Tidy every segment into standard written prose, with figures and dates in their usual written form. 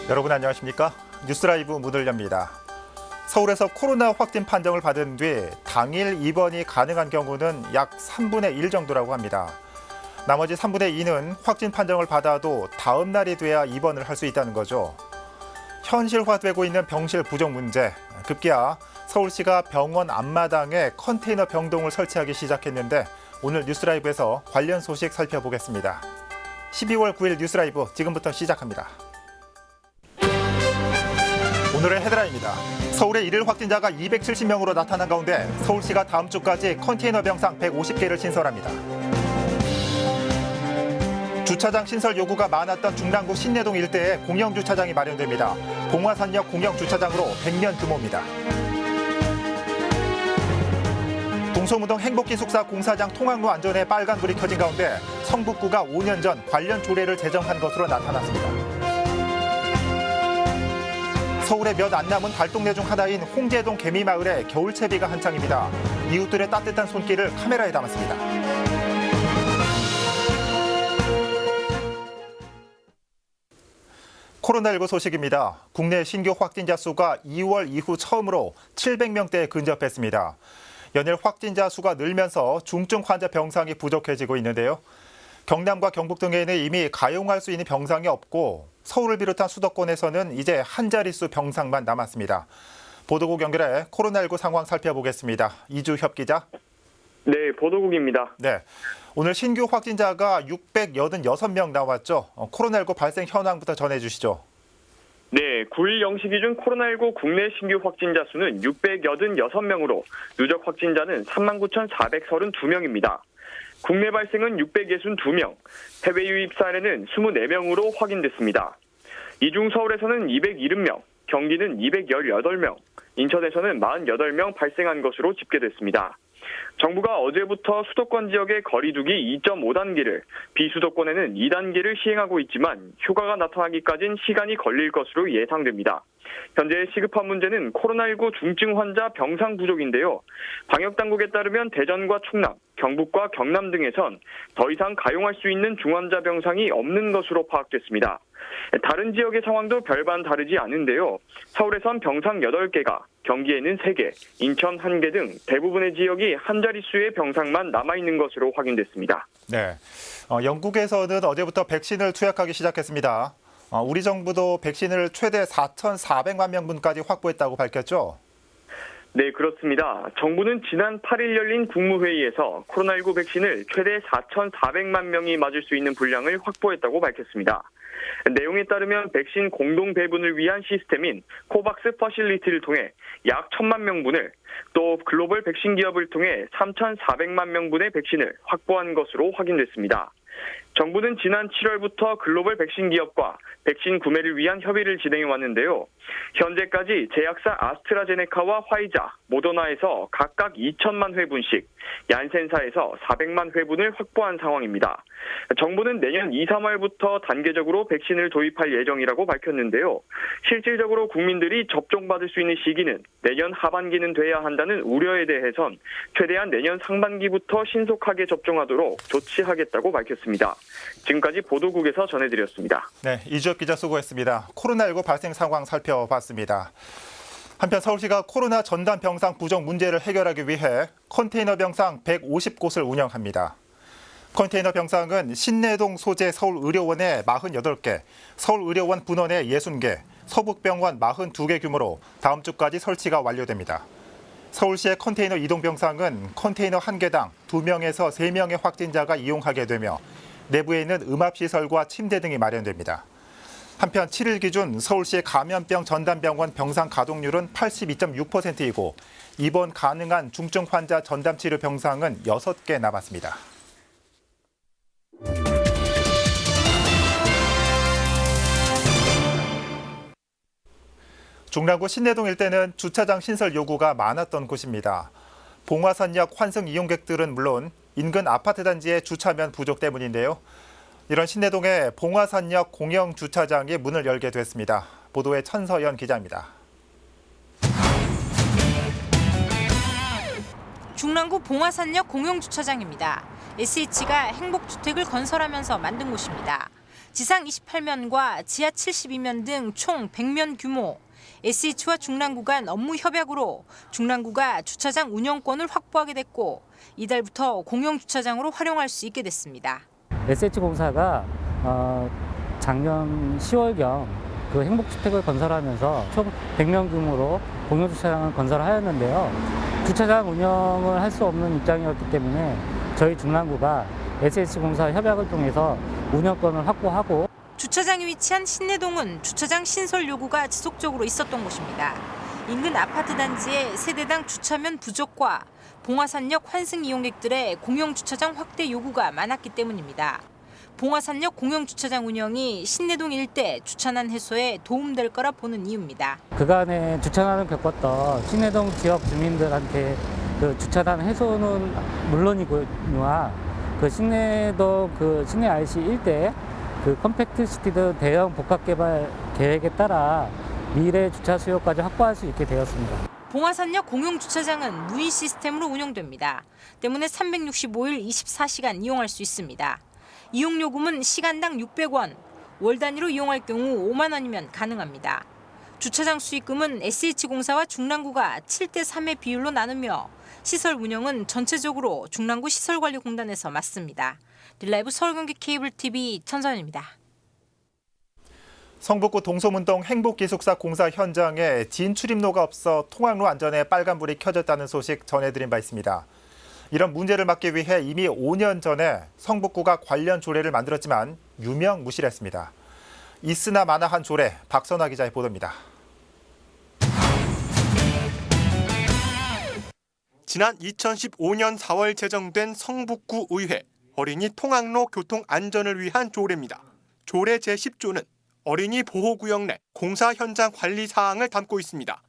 여러분 안녕하십니까? 뉴스라이브 문을 엽니다. 서울에서 코로나 확진 판정을 받은 뒤 당일 입원이 가능한 경우는 약 3분의 1 정도라고 합니다. 나머지 3분의 2는 확진 판정을 받아도 다음 날이 돼야 입원을 할 수 있다는 거죠. 현실화되고 있는 병실 부족 문제, 급기야 서울시가 병원 앞마당에 컨테이너 병동을 설치하기 시작했는데 오늘 뉴스라이브에서 관련 소식 살펴보겠습니다. 12월 9일 뉴스라이브 지금부터 시작합니다. 오늘의 헤드라인입니다. 서울의 일일 확진자가 270명으로 나타난 가운데 서울시가 다음 주까지 컨테이너 병상 150개를 신설합니다. 주차장 신설 요구가 많았던 중랑구 신내동 일대에 공영주차장이 마련됩니다. 봉화산역 공영주차장으로 100년 규모입니다. 동서무동 행복기숙사 공사장 통학로 안전에 빨간불이 켜진 가운데 성북구가 5년 전 관련 조례를 제정한 것으로 나타났습니다. 서울의 몇 안 남은 달동네 중 하나인 홍제동 개미마을에 겨울채비가 한창입니다. 이웃들의 따뜻한 손길을 카메라에 담았습니다. 코로나19 소식입니다. 국내 신규 확진자 수가 2월 이후 처음으로 700명대에 근접했습니다. 연일 확진자 수가 늘면서 중증 환자 병상이 부족해지고 있는데요. 경남과 경북 등에는 이미 가용할 수 있는 병상이 없고 서울을 비롯한 수도권에서는 이제 한 자릿수 병상만 남았습니다. 보도국 연결해 코로나19 상황 살펴보겠습니다. 이주협 기자. 네, 보도국입니다. 네, 오늘 신규 확진자가 686명 나왔죠. 코로나19 발생 현황부터 전해주시죠. 네, 9일 0시 기준 코로나19 국내 신규 확진자 수는 686명으로 누적 확진자는 39,432명입니다. 국내 발생은 662명, 해외 유입 사례는 24명으로 확인됐습니다. 이 중 서울에서는 270명, 경기는 218명, 인천에서는 48명 발생한 것으로 집계됐습니다. 정부가 어제부터 수도권 지역의 거리 두기 2.5단계를, 비수도권에는 2단계를 시행하고 있지만 효과가 나타나기까지는 시간이 걸릴 것으로 예상됩니다. 현재 시급한 문제는 코로나19 중증 환자 병상 부족인데요. 방역당국에 따르면 대전과 충남, 경북과 경남 등에선 더 이상 가용할 수 있는 중환자 병상이 없는 것으로 파악됐습니다. 다른 지역의 상황도 별반 다르지 않은데요. 서울에선 병상 8개가, 경기에는 3개, 인천 1개 등 대부분의 지역이 한 자릿수의 병상만 남아있는 것으로 확인됐습니다. 네, 영국에서는 어제부터 백신을 투약하기 시작했습니다. 우리 정부도 백신을 최대 4,400만 명분까지 확보했다고 밝혔죠? 네, 그렇습니다. 정부는 지난 8일 열린 국무회의에서 코로나19 백신을 최대 4,400만 명이 맞을 수 있는 분량을 확보했다고 밝혔습니다. 내용에 따르면 백신 공동 배분을 위한 시스템인 코박스 퍼실리티를 통해 약 1,000만 명분을, 또 글로벌 백신 기업을 통해 3,400만 명분의 백신을 확보한 것으로 확인됐습니다. 정부는 지난 7월부터 글로벌 백신 기업과 백신 구매를 위한 협의를 진행해 왔는데요. 현재까지 제약사 아스트라제네카와 화이자, 모더나에서 각각 2천만 회분씩, 얀센사에서 400만 회분을 확보한 상황입니다. 정부는 내년 2, 3월부터 단계적으로 백신을 도입할 예정이라고 밝혔는데요. 실질적으로 국민들이 접종받을 수 있는 시기는 내년 하반기는 돼야 한다는 우려에 대해선 최대한 내년 상반기부터 신속하게 접종하도록 조치하겠다고 밝혔습니다. 지금까지 보도국에서 전해드렸습니다. 네, 이주엽 기자 수고했습니다. 코로나19 발생 상황 살펴봤습니다. 한편 서울시가 코로나 전담 병상 부족 문제를 해결하기 위해 컨테이너 병상 150곳을 운영합니다. 컨테이너 병상은 신내동 소재 서울의료원에 48개, 서울의료원 분원에 60개, 서북병원 42개 규모로 다음 주까지 설치가 완료됩니다. 서울시의 컨테이너 이동 병상은 컨테이너 1개당 2명에서 3명의 확진자가 이용하게 되며 내부에는 음압시설과 침대 등이 마련됩니다. 한편 7일 기준 서울시의 감염병 전담병원 병상 가동률은 82.6%이고 입원 가능한 중증 환자 전담 치료 병상은 6개 남았습니다. 중랑구 신내동 일대는 주차장 신설 요구가 많았던 곳입니다. 봉화산역 환승 이용객들은 물론 인근 아파트 단지의 주차면 부족 때문인데요. 이런 신내동의 봉화산역 공영주차장이 문을 열게 됐습니다. 보도에 천서연 기자입니다. 중랑구 봉화산역 공용주차장입니다. SH가 행복주택을 건설하면서 만든 곳입니다. 지상 28면과 지하 72면 등 총 100면 규모, SH와 중랑구 간 업무 협약으로 중랑구가 주차장 운영권을 확보하게 됐고 이달부터 공용 주차장으로 활용할 수 있게 됐습니다. SH공사가 작년 10월경 그 행복주택을 건설하면서 총 100명 규모로 공용 주차장을 건설하였는데요. 주차장 운영을 할 수 없는 입장이었기 때문에 저희 중랑구가 SH공사 협약을 통해서 운영권을 확보하고 주차장이 위치한 신내동은 주차장 신설 요구가 지속적으로 있었던 곳입니다. 인근 아파트 단지의 세대당 주차면 부족과 봉화산역 환승 이용객들의 공용 주차장 확대 요구가 많았기 때문입니다. 봉화산역 공용 주차장 운영이 신내동 일대 주차난 해소에 도움될 거라 보는 이유입니다. 그간에 주차난을 겪었던 신내동 지역 주민들한테 그 주차난 해소는 물론이거니와 그 신내동 신내 IC 일대 그 컴팩트 시티 등 대형 복합 개발 계획에 따라 미래 주차 수요까지 확보할 수 있게 되었습니다. 봉화산역 공용 주차장은 무인 시스템으로 운영됩니다. 때문에 365일 24시간 이용할 수 있습니다. 이용 요금은 시간당 600원, 월 단위로 이용할 경우 5만 원이면 가능합니다. 주차장 수익금은 SH공사와 중랑구가 7대 3의 비율로 나누며 시설 운영은 전체적으로 중랑구 시설관리공단에서 맡습니다. 딜라이브 서울경기 케이블 TV 천선입니다. 성북구 동소문동 행복기숙사 공사 현장에 진출입로가 없어 통학로 안전에 빨간불이 켜졌다는 소식 전해드린 바 있습니다. 이런 문제를 막기 위해 이미 5년 전에 성북구가 관련 조례를 만들었지만 유명무실했습니다. 있으나 마나한 조례, 박선화 기자의 보도입니다. 지난 2015년 4월 제정된 성북구 의회 어린이 통학로 교통 안전을 위한 조례입니다. 조례 제10조는 어린이 보호구역 내 공사 현장 관리 사항을 담고 있습니다.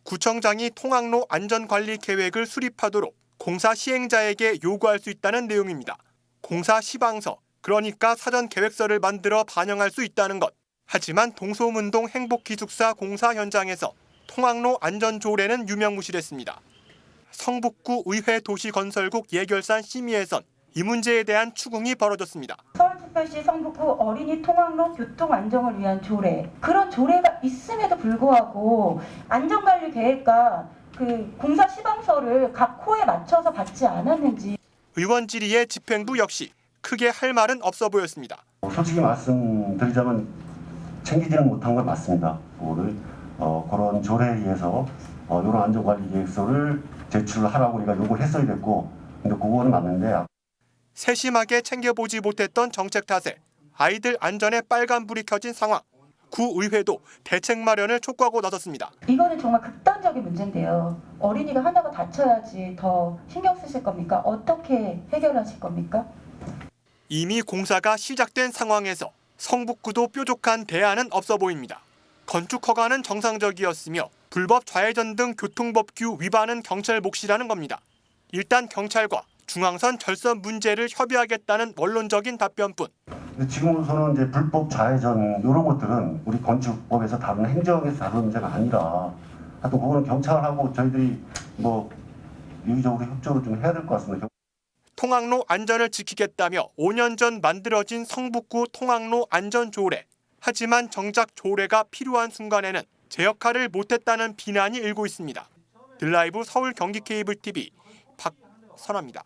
구청장이 통학로 안전관리 계획을 수립하도록 공사 시행자에게 요구할 수 있다는 내용입니다. 공사 시방서, 그러니까 사전 계획서를 만들어 반영할 수 있다는 것. 하지만 동소문동 행복기숙사 공사 현장에서 통학로 안전조례는 유명무실했습니다. 성북구 의회 도시건설국 예결산 심의에선 이 문제에 대한 추궁이 벌어졌습니다. 서울특별시 성북구 어린이 통학로 교통 안정을 위한 조례, 그런 조례가 있음에도 불구하고 안전관리 계획과 그 공사 시방서를 각 호에 맞춰서 받지 않았는지. 의원 질의의 집행부 역시 크게 할 말은 없어 보였습니다. 솔직히 말씀드리자면 챙기지는 못한 건 맞습니다. 그거를 그런 조례에 의해서 이런 안전관리 계획서를 제출하라고 우리가 요구를 했어야 됐고, 근데 그거는 맞는데. 세심하게 챙겨보지 못했던 정책 탓에 아이들 안전에 빨간불이 켜진 상황. 구의회도 대책 마련을 촉구하고 나섰습니다. 이거는 정말 극단적인 문제인데요. 어린이가 하나가 다쳐야지 더 신경 쓰실 겁니까? 어떻게 해결하실 겁니까? 이미 공사가 시작된 상황에서 성북구도 뾰족한 대안은 없어 보입니다. 건축 허가는 정상적이었으며 불법 좌회전 등 교통법규 위반은 경찰 몫이라는 겁니다. 일단 경찰과 중앙선 절선 문제를 협의하겠다는 원론적인 답변뿐. 지금으로서는 이제 불법 좌회전 이런 것들은 우리 건축법에서 다루는 행정에서 다루는 문제가 아니라, 하여튼 그거는 경찰하고 저희들이 유기적으로 협조를 좀 해야 될 것 같습니다. 통학로 안전을 지키겠다며 5년 전 만들어진 성북구 통학로 안전조례. 하지만 정작 조례가 필요한 순간에는 제 역할을 못했다는 비난이 일고 있습니다. 딜라이브 서울 경기 케이블 TV 박선화입니다.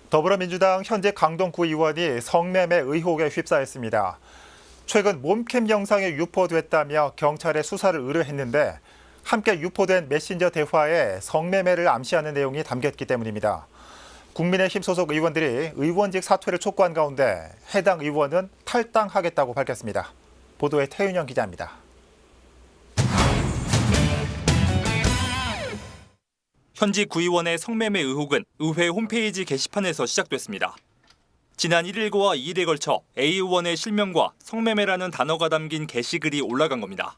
더불어민주당 현재 강동구 의원이 성매매 의혹에 휩싸였습니다. 최근 몸캠 영상이 유포됐다며 경찰에 수사를 의뢰했는데 함께 유포된 메신저 대화에 성매매를 암시하는 내용이 담겼기 때문입니다. 국민의힘 소속 의원들이 의원직 사퇴를 촉구한 가운데 해당 의원은 탈당하겠다고 밝혔습니다. 보도에 태윤영 기자입니다. 현직 구의원의 성매매 의혹은 의회 홈페이지 게시판에서 시작됐습니다. 지난 1일과 2일에 걸쳐 A 의원의 실명과 성매매라는 단어가 담긴 게시글이 올라간 겁니다.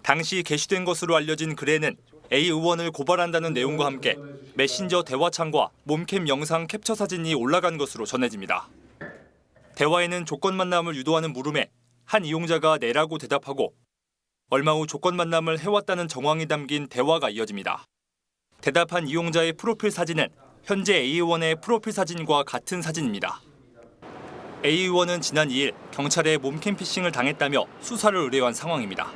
당시 게시된 것으로 알려진 글에는 A 의원을 고발한다는 내용과 함께 메신저 대화창과 몸캠 영상 캡처 사진이 올라간 것으로 전해집니다. 대화에는 조건 만남을 유도하는 물음에 한 이용자가 네라고 대답하고 얼마 후 조건 만남을 해왔다는 정황이 담긴 대화가 이어집니다. 대답한 이용자의 프로필 사진은 현재 A 의원의 프로필 사진과 같은 사진입니다. A 의원은 지난 2일 경찰에 몸캠 피싱을 당했다며 수사를 의뢰한 상황입니다.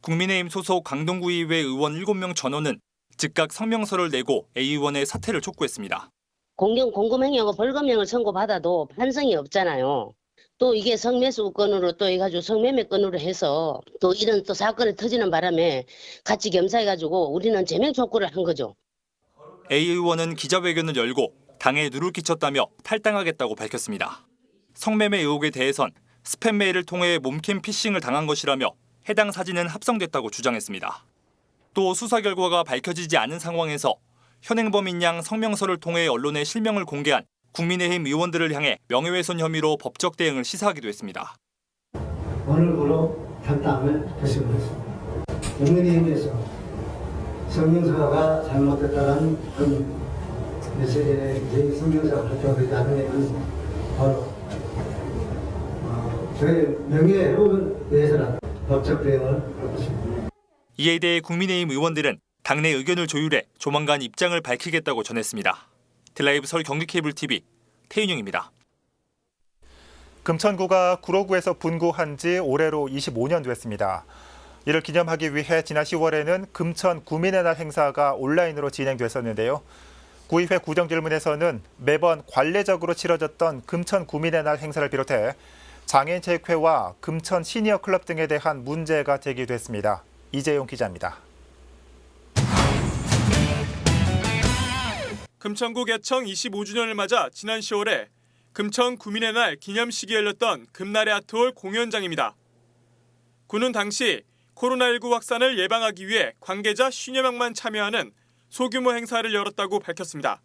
국민의힘 소속 강동구의회 의원 7명 전원은 즉각 성명서를 내고 A 의원의 사퇴를 촉구했습니다. 공경 공금행위하고 벌금형을 선고받아도 반성이 없잖아요. 또 이게 성매수 건으로 또 해가지고 성매매 건으로 해서 또 이런 또 사건이 터지는 바람에 같이 겸사해가지고 우리는 제명 촉구를 한 거죠. A 의원은 기자회견을 열고 당에 누를 끼쳤다며 탈당하겠다고 밝혔습니다. 성매매 의혹에 대해선 스팸 메일을 통해 몸캠 피싱을 당한 것이라며 해당 사진은 합성됐다고 주장했습니다. 또 수사 결과가 밝혀지지 않은 상황에서 현행범인 양 성명서를 통해 언론에 실명을 공개한 국민의힘 의원들을 향해 명예훼손 혐의로 법적 대응을 시사하기도 했습니다. 오늘부로 탈당을 결심했습니다. 국민의힘에서 성명서가 잘못됐다는 그런 메시지에 제 성명서가 발표되지 않은 데는 바로 저의 명예훼손에 대해서는 법적 대응을 할 것입니다. 이에 대해 국민의힘 의원들은 당내 의견을 조율해 조만간 입장을 밝히겠다고 전했습니다. 딜라이브 서울 경기케이블TV 태윤영입니다. 금천구가 구로구에서 분구한 지 올해로 25년 됐습니다. 이를 기념하기 위해 지난 10월에는 금천 구민의 날 행사가 온라인으로 진행됐었는데요. 구의회 구정질문에서는 매번 관례적으로 치러졌던 금천 구민의 날 행사를 비롯해 장애인체육회와 금천 시니어 클럽 등에 대한 문제가 제기됐습니다. 이재용 기자입니다. 금천구 개청 25주년을 맞아 지난 10월에 금천 구민의 날 기념식이 열렸던 금날의 아트홀 공연장입니다. 구는 당시 코로나19 확산을 예방하기 위해 관계자 50여 명만 참여하는 소규모 행사를 열었다고 밝혔습니다.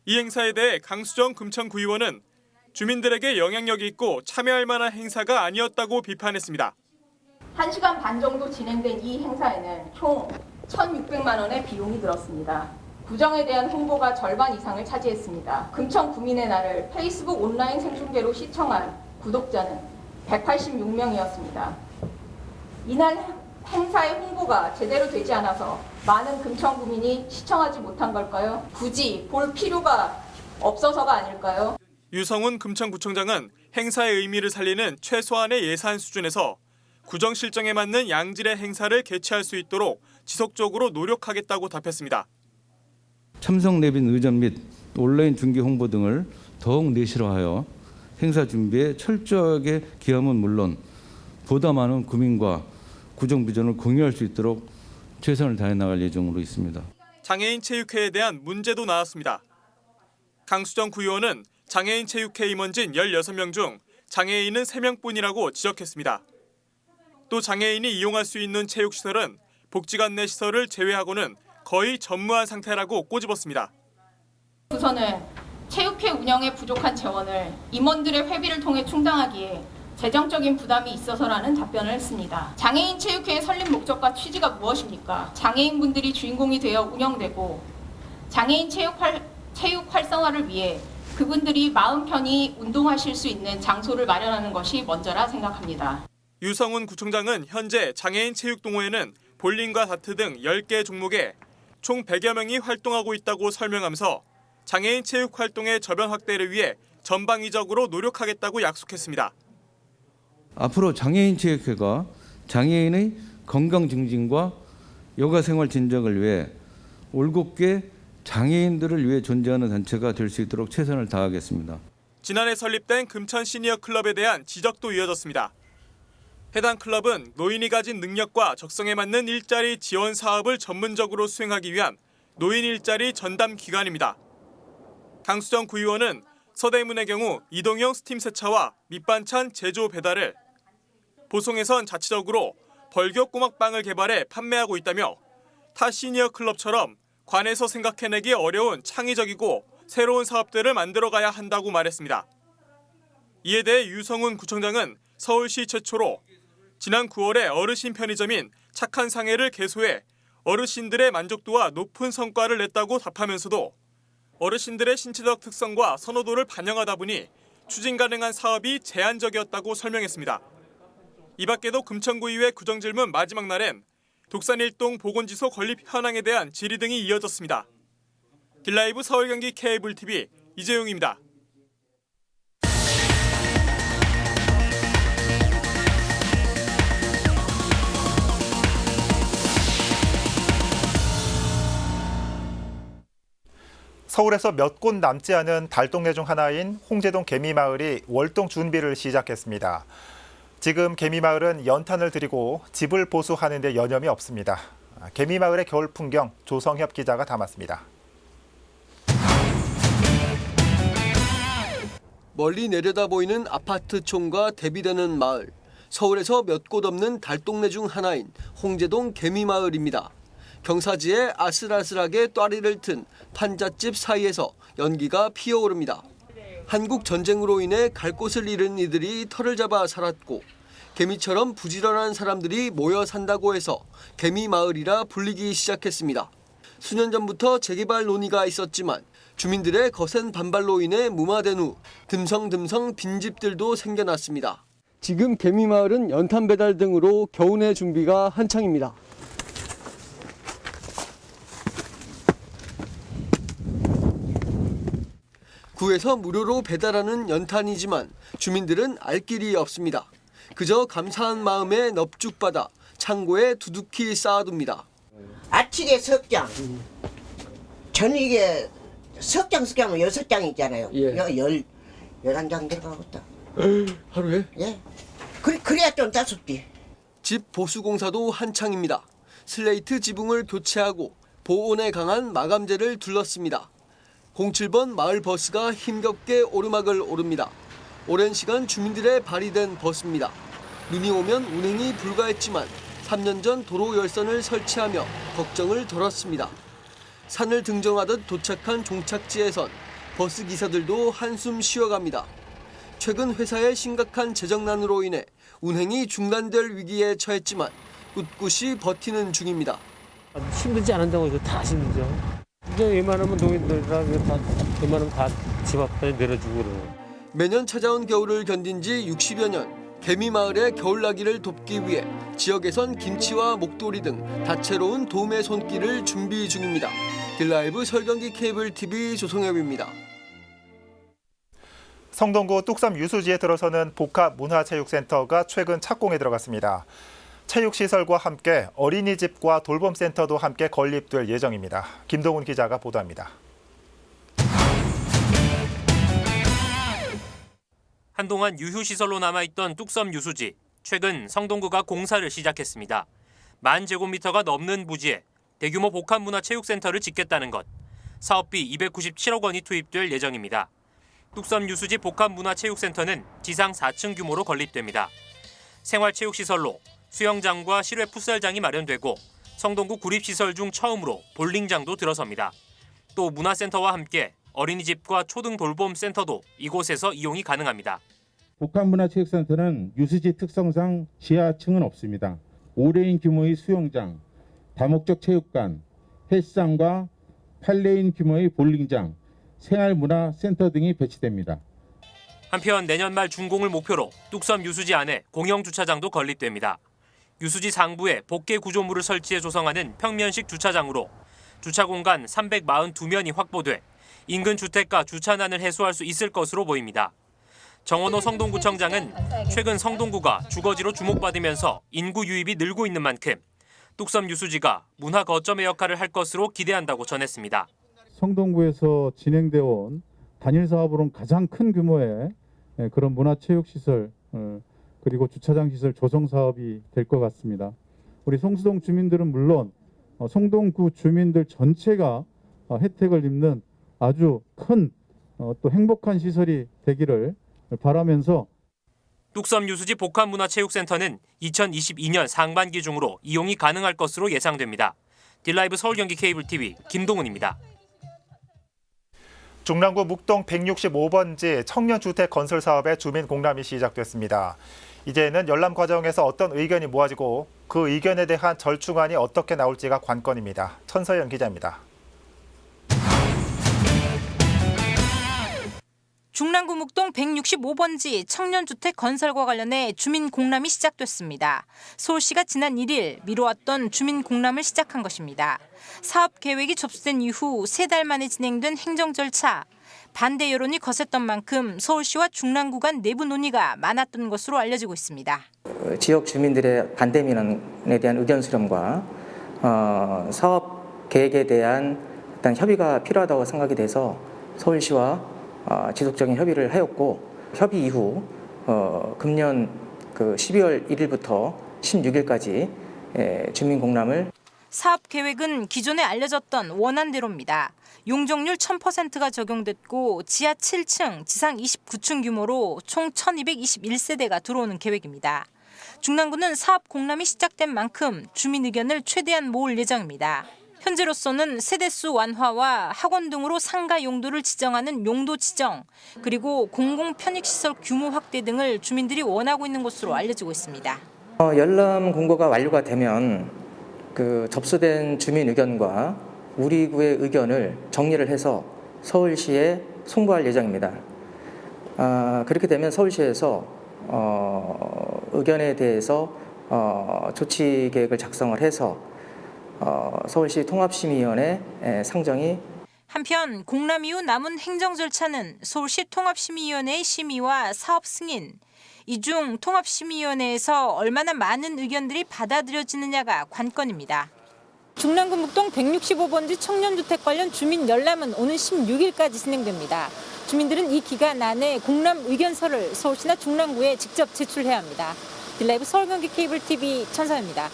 이 행사에 대해 강수정 금천구의원은 주민들에게 영향력이 있고 참여할 만한 행사가 아니었다고 비판했습니다. 1시간 반 정도 진행된 이 행사에는 총 1,600만 원의 비용이 들었습니다. 구정에 대한 홍보가 절반 이상을 차지했습니다. 금천 구민의 날을 페이스북 온라인 생중계로 시청한 구독자는 186명이었습니다. 이날 행사의 홍보가 제대로 되지 않아서 많은 금천 구민이 시청하지 못한 걸까요? 굳이 볼 필요가 없어서가 아닐까요? 유성훈 금천구청장은 행사의 의미를 살리는 최소한의 예산 수준에서 구정 실정에 맞는 양질의 행사를 개최할 수 있도록 지속적으로 노력하겠다고 답했습니다. 참석 내빈 의전 및 온라인 중계 홍보 등을 더욱 내실화하여 행사 준비에 철저하게 기함은 물론 보다 많은 구민과 구정 비전을 공유할 수 있도록 최선을 다해 나갈 예정으로 있습니다. 장애인 체육회에 대한 문제도 나왔습니다. 강수정 구의원은 장애인 체육회 임원진 16명 중 장애인은 3명뿐이라고 지적했습니다. 또 장애인이 이용할 수 있는 체육시설은 복지관 내 시설을 제외하고는 거의 전무한 상태라고 꼬집었습니다. 우선은 체육회 운영에 부족한 재원을 임원들의 회비를 통해 충당하기에 재정적인 부담이 있어서라는 답변을 했습니다. 장애인 체육회의 설립 목적과 취지가 무엇입니까? 장애인분들이 주인공이 되어 운영되고 장애인 체육 활성화를 위해 그분들이 마음 편히 운동하실 수 있는 장소를 마련하는 것이 먼저라 생각합니다. 유성훈 구청장은 현재 장애인 체육동호회는 볼링과 다트 등 10개 종목에 총 100여 명이 활동하고 있다고 설명하면서 장애인 체육 활동의 저변 확대를 위해 전방위적으로 노력하겠다고 약속했습니다. 앞으로 장애인 체육회가 장애인의 건강 증진과 여가 생활 진정을 위해 올곧게 장애인들을 위해 존재하는 단체가 될 수 있도록 최선을 다하겠습니다. 지난해 설립된 금천 시니어 클럽에 대한 지적도 이어졌습니다. 해당 클럽은 노인이 가진 능력과 적성에 맞는 일자리 지원 사업을 전문적으로 수행하기 위한 노인 일자리 전담 기관입니다. 강수정 구의원은 서대문의 경우 이동형 스팀 세차와 밑반찬 제조 배달을, 보송에선 자체적으로 벌교 꼬막빵을 개발해 판매하고 있다며 타 시니어 클럽처럼 관에서 생각해내기 어려운 창의적이고 새로운 사업들을 만들어가야 한다고 말했습니다. 이에 대해 유성훈 구청장은 서울시 최초로 지난 9월에 어르신 편의점인 착한 상해를 개소해 어르신들의 만족도와 높은 성과를 냈다고 답하면서도 어르신들의 신체적 특성과 선호도를 반영하다 보니 추진 가능한 사업이 제한적이었다고 설명했습니다. 이 밖에도 금천구의회 구정질문 마지막 날엔 독산일동 보건지소 건립 현황에 대한 질의 등이 이어졌습니다. 딜라이브 서울 경기 케이블TV 이재용입니다. 서울에서 몇 곳 남지 않은 달동네 중 하나인 홍제동 개미마을이 월동 준비를 시작했습니다. 지금 개미마을은 연탄을 들이고 집을 보수하는 데 여념이 없습니다. 개미마을의 겨울 풍경 조성협 기자가 담았습니다. 멀리 내려다 보이는 아파트촌과 대비되는 마을. 서울에서 몇 곳 없는 달동네 중 하나인 홍제동 개미마을입니다. 경사지에 아슬아슬하게 또아리를 튼 판잣집 사이에서 연기가 피어오릅니다. 한국 전쟁으로 인해 갈 곳을 잃은 이들이 터를 잡아 살았고 개미처럼 부지런한 사람들이 모여 산다고 해서 개미마을이라 불리기 시작했습니다. 수년 전부터 재개발 논의가 있었지만 주민들의 거센 반발로 인해 무마된 후 듬성듬성 빈집들도 생겨났습니다. 지금 개미마을은 연탄 배달 등으로 겨우내 준비가 한창입니다. 구에서 무료로 배달하는 연탄이지만 주민들은 알 길이 없습니다. 그저 감사한 마음에 넙죽받아 창고에 두둑히 쌓아둡니다. 아침에 석장, 저녁에 석장은 6장 있잖아요. 예. 11장 들어가겠다. 하루에? 예. 그래야 좀 따숩지. 집 보수공사도 한창입니다. 슬레이트 지붕을 교체하고 보온에 강한 마감재를 둘렀습니다. 07번 마을 버스가 힘겹게 오르막을 오릅니다. 오랜 시간 주민들의 발휘된 버스입니다. 눈이 오면 운행이 불가했지만 3년 전 도로 열선을 설치하며 걱정을 덜었습니다. 산을 등정하듯 도착한 종착지에선 버스 기사들도 한숨 쉬어갑니다. 최근 회사의 심각한 재정난으로 인해 운행이 중단될 위기에 처했지만 꿋꿋이 버티는 중입니다. 힘들지 않은다고 이거 다 힘들죠. 이제 웬만하면 농인들이랑 웬만하면 다 집 앞에 내려주고 그래요. 매년 찾아온 겨울을 견딘 지 60여 년, 개미마을의 겨울나기를 돕기 위해 지역에선 김치와 목도리 등 다채로운 도움의 손길을 준비 중입니다. 딜라이브 설경기 케이블 TV 조성엽입니다. 성동구 뚝섬 유수지에 들어서는 복합문화체육센터가 최근 착공에 들어갔습니다. 체육시설과 함께 어린이집과 돌봄센터도 함께 건립될 예정입니다. 김동훈 기자가 보도합니다. 한동안 유휴시설로 남아있던 뚝섬 유수지, 최근 성동구가 공사를 시작했습니다. 10,000제곱미터가 넘는 부지에 대규모 복합문화체육센터를 짓겠다는 것, 사업비 297억 원이 투입될 예정입니다. 뚝섬 유수지 복합문화체육센터는 지상 4층 규모로 건립됩니다. 생활체육시설로 수영장과 실외 풋살장이 마련되고 성동구 구립시설 중 처음으로 볼링장도 들어섭니다. 또 문화센터와 함께 어린이집과 초등 돌봄센터도 이곳에서 이용이 가능합니다. 복합문화체육센터는 유수지 특성상 지하층은 없습니다. 5레인 규모의 수영장, 다목적 체육관, 헬스장과 8레인 규모의 볼링장, 생활문화센터 등이 배치됩니다. 한편 내년 말 준공을 목표로 뚝섬 유수지 안에 공영주차장도 건립됩니다. 유수지 상부에 복개 구조물을 설치해 조성하는 평면식 주차장으로 주차 공간 342면이 확보돼 인근 주택가 주차난을 해소할 수 있을 것으로 보입니다. 정원호 성동구청장은 최근 성동구가 주거지로 주목받으면서 인구 유입이 늘고 있는 만큼 뚝섬 유수지가 문화 거점의 역할을 할 것으로 기대한다고 전했습니다. 성동구에서 진행되어 온 단일 사업으로는 가장 큰 규모의 그런 문화체육시설 그리고 주차장 시설 조성 사업이 될 것 같습니다. 우리 성수동 주민들은 물론 성동구 주민들 전체가 혜택을 입는 아주 큰 또 행복한 시설이 되기를 바라면서 뚝섬 유수지 복합문화체육센터는 2022년 상반기 중으로 이용이 가능할 것으로 예상됩니다. 딜라이브 서울경기 케이블 TV 김동훈입니다. 중랑구 묵동 165번지 청년주택 건설 사업의 주민 공람이 시작됐습니다. 이제는 열람 과정에서 어떤 의견이 모아지고 그 의견에 대한 절충안이 어떻게 나올지가 관건입니다. 천서연 기자입니다. 중랑구 묵동 165번지 청년주택 건설과 관련해 주민 공람이 시작됐습니다. 서울시가 지난 1일 미뤄왔던 주민 공람을 시작한 것입니다. 사업 계획이 접수된 이후 3달 만에 진행된 행정 절차. 반대 여론이 거셌던 만큼 서울시와 중랑구 간 내부 논의가 많았던 것으로 알려지고 있습니다. 지역 주민들의 반대 민원에 대한 의견 수렴과 사업 계획에 대한 일단 협의가 필요하다고 생각이 돼서 서울시와 지속적인 협의를 하였고 협의 이후 금년 12월 1일부터 16일까지 주민 공람을 사업 계획은 기존에 알려졌던 원안대로입니다. 용적률 1000%가 적용됐고 지하 7층, 지상 29층 규모로 총 1221세대가 들어오는 계획입니다. 중랑구는 사업 공람이 시작된 만큼 주민 의견을 최대한 모을 예정입니다. 현재로서는 세대수 완화와 학원 등으로 상가 용도를 지정하는 용도 지정, 그리고 공공 편익시설 규모 확대 등을 주민들이 원하고 있는 것으로 알려지고 있습니다. 열람 공고가 완료가 되면 접수된 주민 의견과 우리 구의 의견을 정리를 해서 서울시에 송부할 예정입니다. 그렇게 되면 서울시에서 의견에 대해서 조치 계획을 작성을 해서 서울시 통합심의위원회 상정이 한편 공람 이후 남은 행정 절차는 서울시 통합심의위원회의 심의와 사업 승인, 이 중 통합심의위원회에서 얼마나 많은 의견들이 받아들여지느냐가 관건입니다. 중랑구 묵동 165번지 청년주택 관련 주민 열람은 오는 16일까지 진행됩니다. 주민들은 이 기간 안에 공람 의견서를 서울시나 중랑구에 직접 제출해야 합니다. 딜라이브 서울경기 케이블 TV 천사입니다.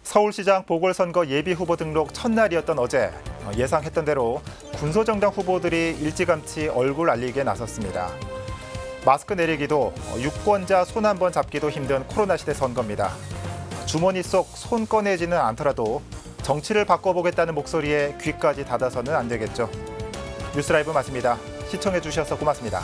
서울시장 보궐선거 예비후보 등록 첫날이었던 어제 예상했던 대로 군소정당 후보들이 일찌감치 얼굴 알리기에 나섰습니다. 마스크 내리기도 유권자 손 한 번 잡기도 힘든 코로나 시대 선거입니다. 주머니 속 손 꺼내지는 않더라도 정치를 바꿔보겠다는 목소리에 귀까지 닫아서는 안 되겠죠. 뉴스라이브 맞습니다. 시청해 주셔서 고맙습니다.